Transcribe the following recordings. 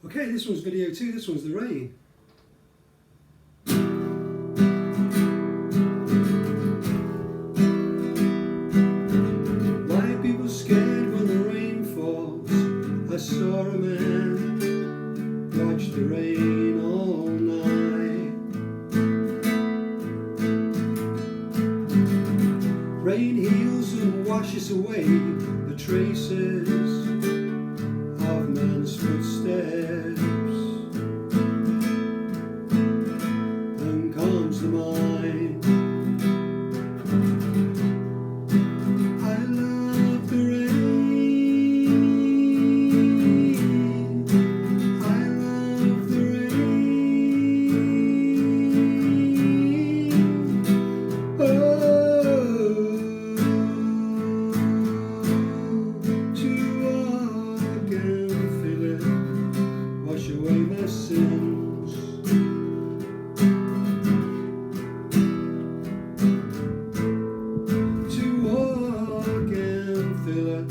Okay, this one's video 2, this one's The Rain. Why are people scared when the rain falls? I saw a man watch the rain all night. Rain heals and washes away the traces of man's footsteps and calms the mind. I love the rain. I love the rain. Oh, to walk and feel it wash away my sins. To walk and feel it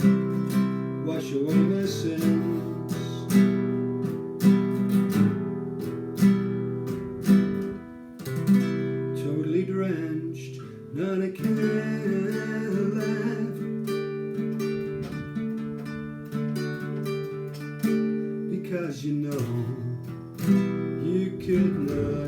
wash away my sins. Totally drenched, not a care left, because you know you could not